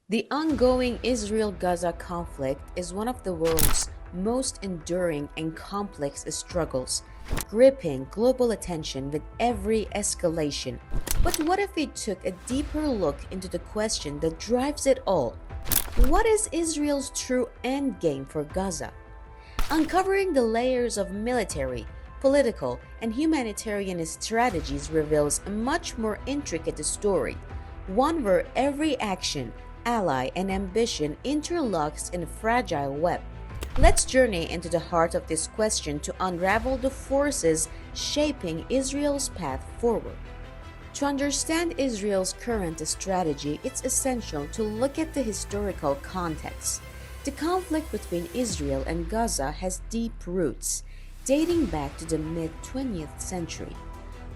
The ongoing Israel-Gaza conflict is one of the world's most enduring and complex struggles, gripping global attention with every escalation. But what if we took a deeper look into the question that drives it all? What is Israel's true endgame for Gaza? Uncovering the layers of military, political, and humanitarian strategies reveals a much more intricate story, one where every action, ally, and ambition interlocks in a fragile web. Let's journey into the heart of this question to unravel the forces shaping Israel's path forward. To understand Israel's current strategy, it's essential to look at the historical context. The conflict between Israel and Gaza has deep roots, dating back to the mid-20th century.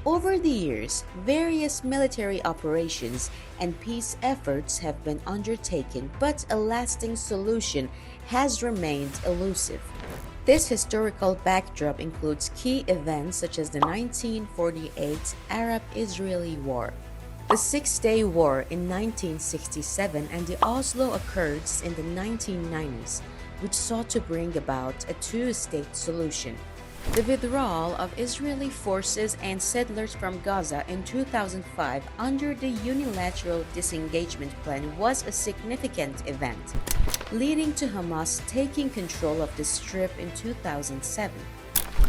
Over the years, various military operations and peace efforts have been undertaken, but a lasting solution has remained elusive. This historical backdrop includes key events such as the 1948 Arab-Israeli War, the Six-Day War in 1967, and the Oslo Accords in the 1990s, which sought to bring about a two-state solution. The withdrawal of Israeli forces and settlers from Gaza in 2005 under the unilateral disengagement plan was a significant event, leading to Hamas taking control of the Strip in 2007.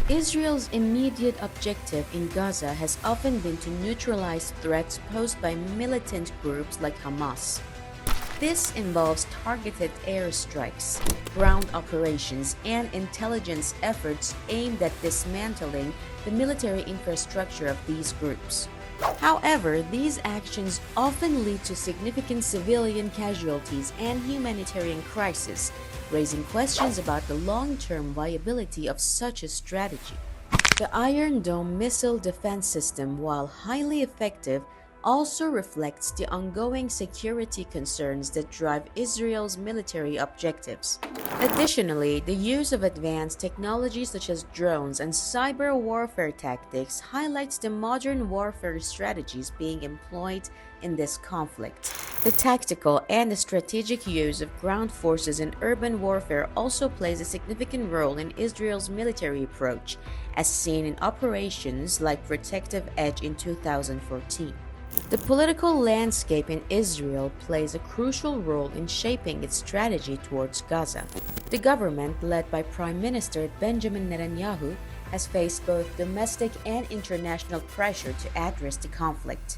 Israel's immediate objective in Gaza has often been to neutralize threats posed by militant groups like Hamas. This involves targeted airstrikes, ground operations, and intelligence efforts aimed at dismantling the military infrastructure of these groups. However, these actions often lead to significant civilian casualties and humanitarian crises, raising questions about the long-term viability of such a strategy. The Iron Dome missile defense system, while highly effective, also reflects the ongoing security concerns that drive Israel's military objectives. Additionally, the use of advanced technologies such as drones and cyber warfare tactics highlights the modern warfare strategies being employed in this conflict. The tactical and the strategic use of ground forces in urban warfare also plays a significant role in Israel's military approach, as seen in operations like Protective Edge in 2014. The political landscape in Israel plays a crucial role in shaping its strategy towards Gaza. The government, led by Prime Minister Benjamin Netanyahu, has faced both domestic and international pressure to address the conflict.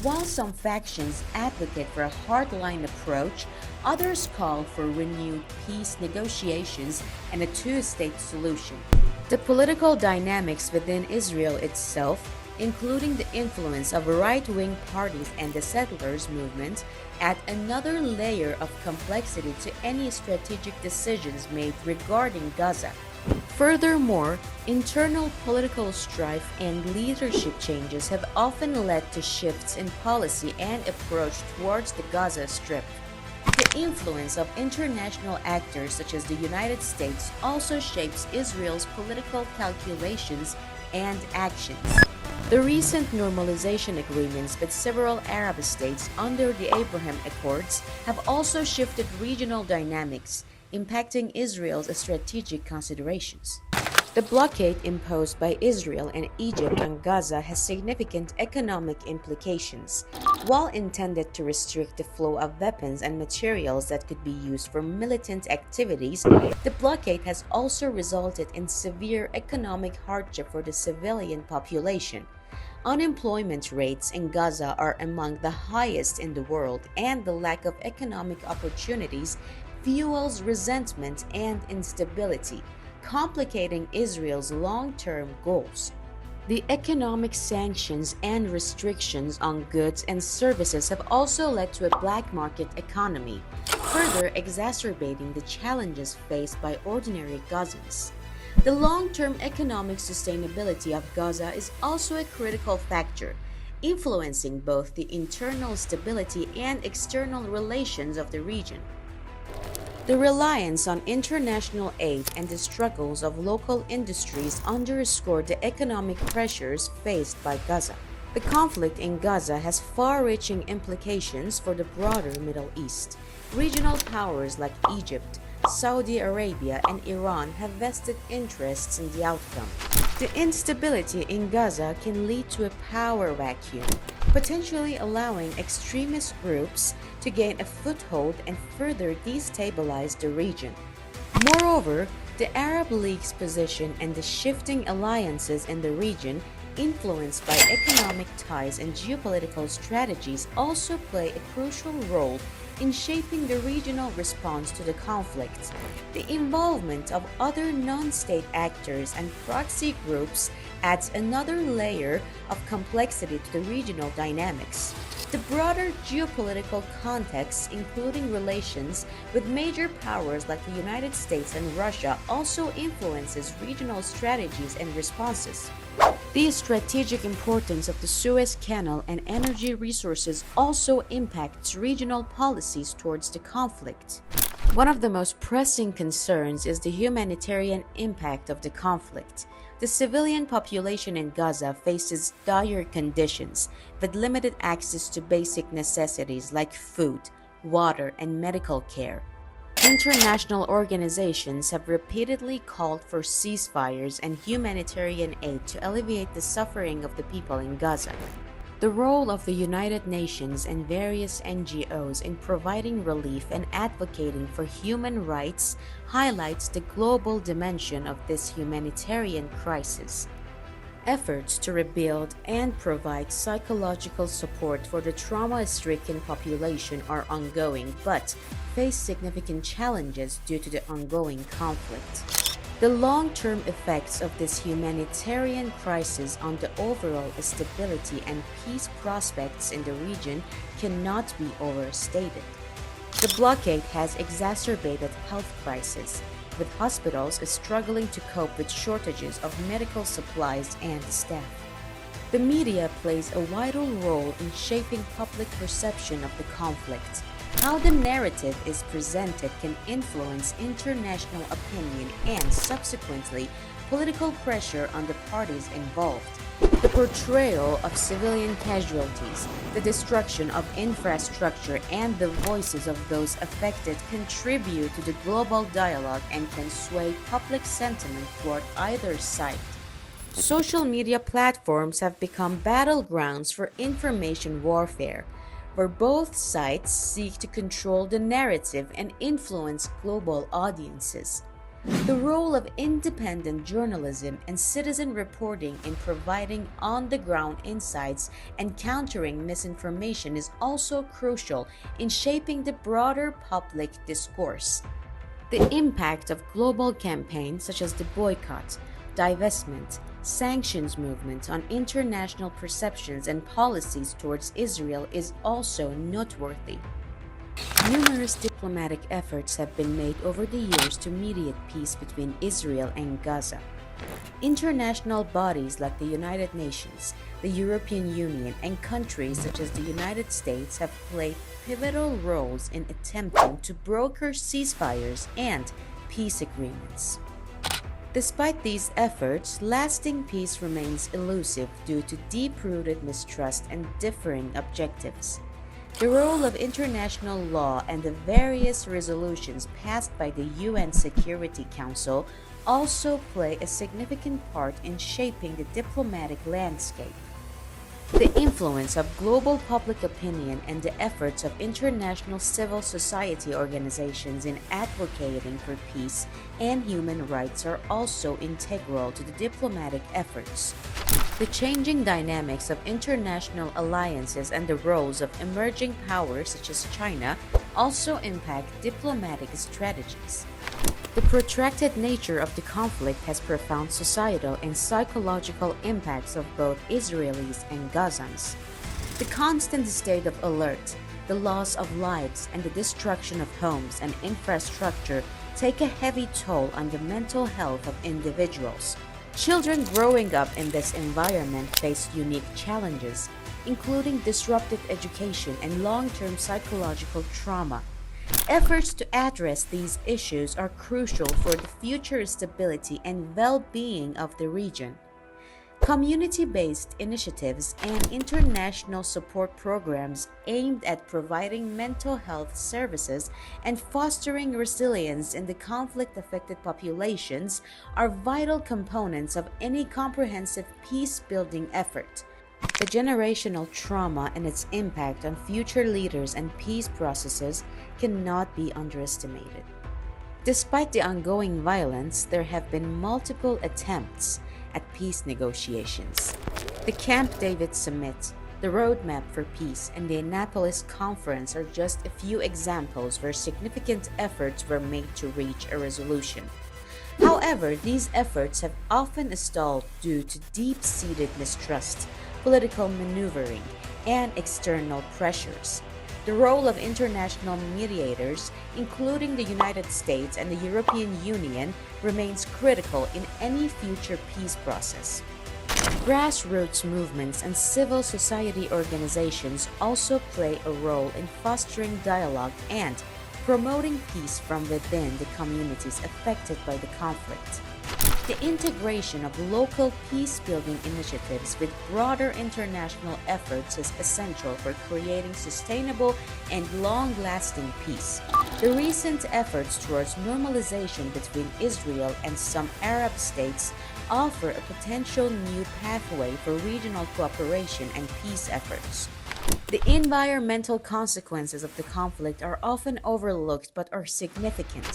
While some factions advocate for a hardline approach, others call for renewed peace negotiations and a two-state solution. The political dynamics within Israel itself, including the influence of right-wing parties and the settlers movement, add another layer of complexity to any strategic decisions made regarding Gaza. Furthermore, internal political strife and leadership changes have often led to shifts in policy and approach towards the Gaza Strip. The influence of international actors such as the United States also shapes Israel's political calculations and actions. The recent normalization agreements with several Arab states under the Abraham Accords have also shifted regional dynamics, impacting Israel's strategic considerations. The blockade imposed by Israel and Egypt on Gaza has significant economic implications. While intended to restrict the flow of weapons and materials that could be used for militant activities, the blockade has also resulted in severe economic hardship for the civilian population. Unemployment rates in Gaza are among the highest in the world, and the lack of economic opportunities fuels resentment and instability, complicating Israel's long-term goals. The economic sanctions and restrictions on goods and services have also led to a black market economy, further exacerbating the challenges faced by ordinary Gazans. The long-term economic sustainability of Gaza is also a critical factor, influencing both the internal stability and external relations of the region. The reliance on international aid and the struggles of local industries underscore the economic pressures faced by Gaza. The conflict in Gaza has far-reaching implications for the broader Middle East. Regional powers like Egypt, Saudi Arabia, and Iran have vested interests in the outcome. The instability in Gaza can lead to a power vacuum, potentially allowing extremist groups to gain a foothold and further destabilize the region. Moreover, the Arab League's position and the shifting alliances in the region, influenced by economic ties and geopolitical strategies, also play a crucial role in shaping the regional response to the conflict. The involvement of other non-state actors and proxy groups adds another layer of complexity to the regional dynamics. The broader geopolitical context, including relations with major powers like the United States and Russia, also influences regional strategies and responses. The strategic importance of the Suez Canal and energy resources also impacts regional policies towards the conflict. One of the most pressing concerns is the humanitarian impact of the conflict. The civilian population in Gaza faces dire conditions, with limited access to basic necessities like food, water, and medical care. International organizations have repeatedly called for ceasefires and humanitarian aid to alleviate the suffering of the people in Gaza. The role of the United Nations and various NGOs in providing relief and advocating for human rights highlights the global dimension of this humanitarian crisis. Efforts to rebuild and provide psychological support for the trauma-stricken population are ongoing but face significant challenges due to the ongoing conflict. The long-term effects of this humanitarian crisis on the overall stability and peace prospects in the region cannot be overstated. The blockade has exacerbated health crises, with hospitals struggling to cope with shortages of medical supplies and staff. The media plays a vital role in shaping public perception of the conflict. How the narrative is presented can influence international opinion and, subsequently, political pressure on the parties involved. The portrayal of civilian casualties, the destruction of infrastructure, and the voices of those affected contribute to the global dialogue and can sway public sentiment toward either side. Social media platforms have become battlegrounds for information warfare, where both sides seek to control the narrative and influence global audiences. The role of independent journalism and citizen reporting in providing on-the-ground insights and countering misinformation is also crucial in shaping the broader public discourse. The impact of global campaigns such as the boycott, divestment, sanctions movement on international perceptions and policies towards Israel is also noteworthy. Numerous diplomatic efforts have been made over the years to mediate peace between Israel and Gaza. International bodies like the United Nations, the European Union, and countries such as the United States have played pivotal roles in attempting to broker ceasefires and peace agreements. Despite these efforts, lasting peace remains elusive due to deep-rooted mistrust and differing objectives. The role of international law and the various resolutions passed by the UN Security Council also play a significant part in shaping the diplomatic landscape. The influence of global public opinion and the efforts of international civil society organizations in advocating for peace and human rights are also integral to the diplomatic efforts. The changing dynamics of international alliances and the roles of emerging powers such as China also impact diplomatic strategies. The protracted nature of the conflict has profound societal and psychological impacts of both Israelis and Gazans. The constant state of alert, the loss of lives, and the destruction of homes and infrastructure take a heavy toll on the mental health of individuals. Children growing up in this environment face unique challenges, including disrupted education and long-term psychological trauma. Efforts to address these issues are crucial for the future stability and well-being of the region. Community-based initiatives and international support programs aimed at providing mental health services and fostering resilience in the conflict-affected populations are vital components of any comprehensive peace-building effort. The generational trauma and its impact on future leaders and peace processes cannot be underestimated. Despite the ongoing violence, there have been multiple attempts at peace negotiations. The Camp David Summit, the Roadmap for Peace, and the Annapolis Conference are just a few examples where significant efforts were made to reach a resolution. However, these efforts have often stalled due to deep-seated mistrust, political maneuvering, and external pressures. The role of international mediators, including the United States and the European Union, remains critical in any future peace process. Grassroots movements and civil society organizations also play a role in fostering dialogue and promoting peace from within the communities affected by the conflict. The integration of local peace-building initiatives with broader international efforts is essential for creating sustainable and long-lasting peace. The recent efforts towards normalization between Israel and some Arab states offer a potential new pathway for regional cooperation and peace efforts. The environmental consequences of the conflict are often overlooked but are significant.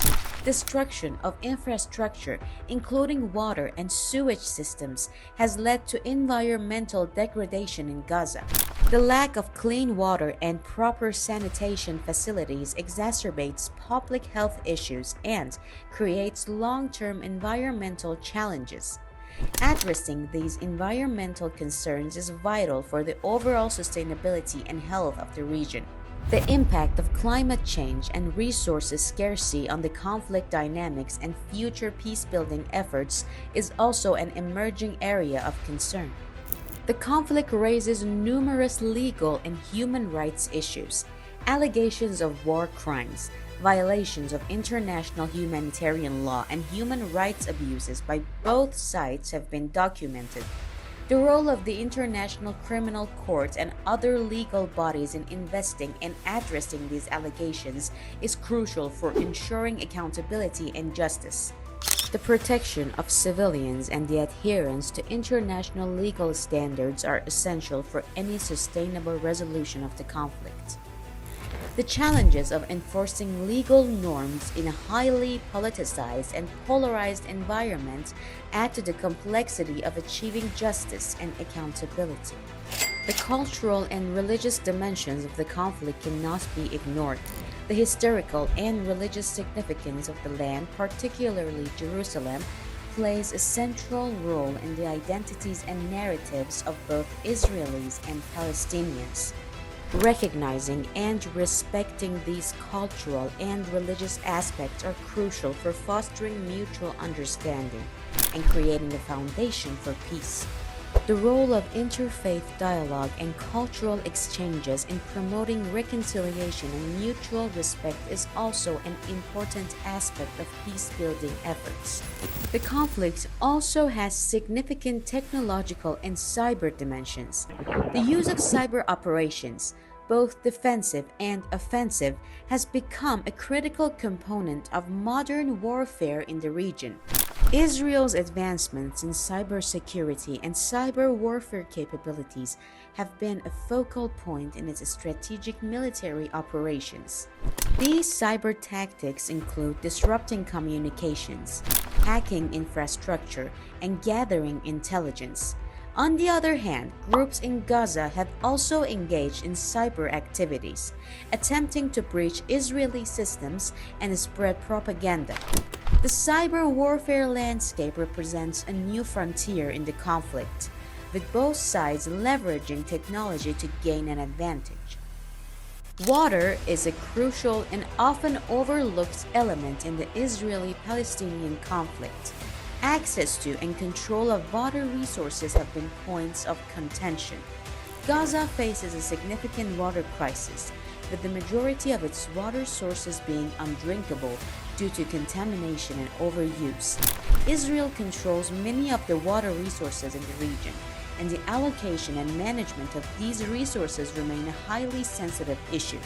Destruction of infrastructure, including water and sewage systems, has led to environmental degradation in Gaza. The lack of clean water and proper sanitation facilities exacerbates public health issues and creates long-term environmental challenges. Addressing these environmental concerns is vital for the overall sustainability and health of the region. The impact of climate change and resources scarcity on the conflict dynamics and future peace-building efforts is also an emerging area of concern. The conflict raises numerous legal and human rights issues. Allegations of war crimes, violations of international humanitarian law, and human rights abuses by both sides have been documented. The role of the International Criminal Court and other legal bodies in investing and addressing these allegations is crucial for ensuring accountability and justice. The protection of civilians and the adherence to international legal standards are essential for any sustainable resolution of the conflict. The challenges of enforcing legal norms in a highly politicized and polarized environment add to the complexity of achieving justice and accountability. The cultural and religious dimensions of the conflict cannot be ignored. The historical and religious significance of the land, particularly Jerusalem, plays a central role in the identities and narratives of both Israelis and Palestinians. Recognizing and respecting these cultural and religious aspects are crucial for fostering mutual understanding and creating a foundation for peace. The role of interfaith dialogue and cultural exchanges in promoting reconciliation and mutual respect is also an important aspect of peace-building efforts. The conflict also has significant technological and cyber dimensions. The use of cyber operations, both defensive and offensive, has become a critical component of modern warfare in the region. Israel's advancements in cybersecurity and cyber warfare capabilities have been a focal point in its strategic military operations. These cyber tactics include disrupting communications, hacking infrastructure, and gathering intelligence. On the other hand, groups in Gaza have also engaged in cyber activities, attempting to breach Israeli systems and spread propaganda. The cyber warfare landscape represents a new frontier in the conflict, with both sides leveraging technology to gain an advantage. Water is a crucial and often overlooked element in the Israeli-Palestinian conflict. Access to and control of water resources have been points of contention. Gaza faces a significant water crisis, with the majority of its water sources being undrinkable due to contamination and overuse. Israel controls many of the water resources in the region, and the allocation and management of these resources remain a highly sensitive issue.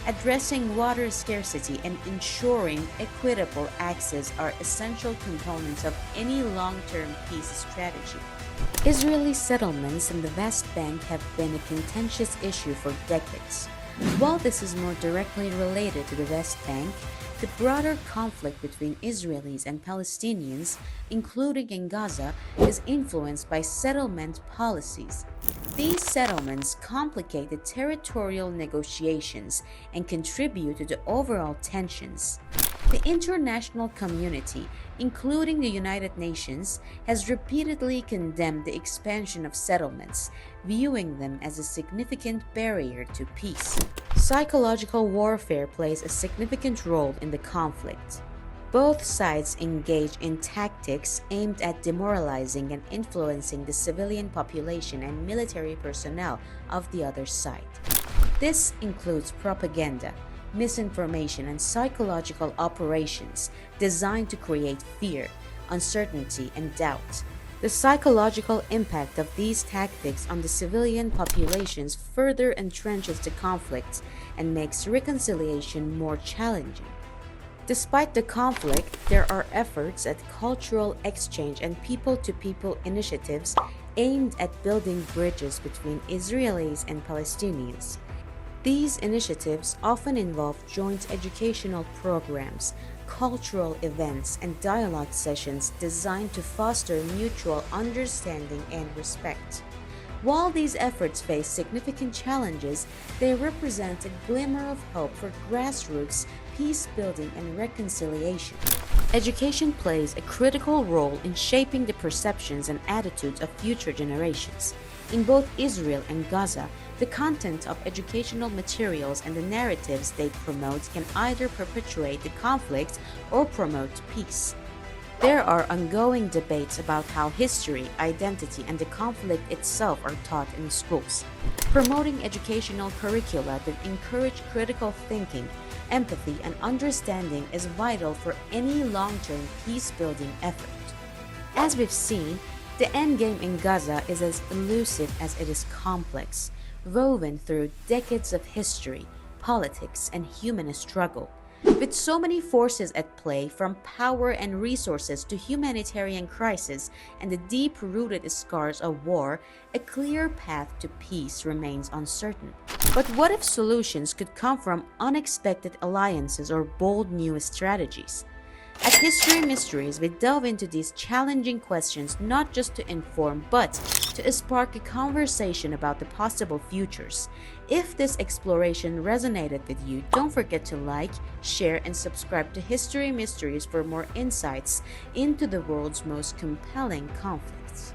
Addressing water scarcity and ensuring equitable access are essential components of any long-term peace strategy. Israeli settlements in the West Bank have been a contentious issue for decades. While this is more directly related to the West Bank, the broader conflict between Israelis and Palestinians, including in Gaza, is influenced by settlement policies. These settlements complicate the territorial negotiations and contribute to the overall tensions. The international community, including the United Nations, has repeatedly condemned the expansion of settlements, viewing them as a significant barrier to peace. Psychological warfare plays a significant role in the conflict. Both sides engage in tactics aimed at demoralizing and influencing the civilian population and military personnel of the other side. This includes propaganda, misinformation, and psychological operations designed to create fear, uncertainty, and doubt. The psychological impact of these tactics on the civilian populations further entrenches the conflict and makes reconciliation more challenging. Despite the conflict, there are efforts at cultural exchange and people-to-people initiatives aimed at building bridges between Israelis and Palestinians. These initiatives often involve joint educational programs, cultural events, and dialogue sessions designed to foster mutual understanding and respect. While these efforts face significant challenges, they represent a glimmer of hope for grassroots peace building and reconciliation. Education plays a critical role in shaping the perceptions and attitudes of future generations. In both Israel and Gaza, the content of educational materials and the narratives they promote can either perpetuate the conflict or promote peace. There are ongoing debates about how history, identity, and the conflict itself are taught in schools. Promoting educational curricula that encourage critical thinking, empathy, and understanding is vital for any long-term peace-building effort. As we've seen, the endgame in Gaza is as elusive as it is complex, woven through decades of history, politics, and human struggle. With so many forces at play, from power and resources to humanitarian crisis and the deep-rooted scars of war, a clear path to peace remains uncertain. But what if solutions could come from unexpected alliances or bold new strategies? At History Mysteries, we delve into these challenging questions not just to inform, but to spark a conversation about the possible futures. If this exploration resonated with you, don't forget to like, share, and subscribe to History Mysteries for more insights into the world's most compelling conflicts.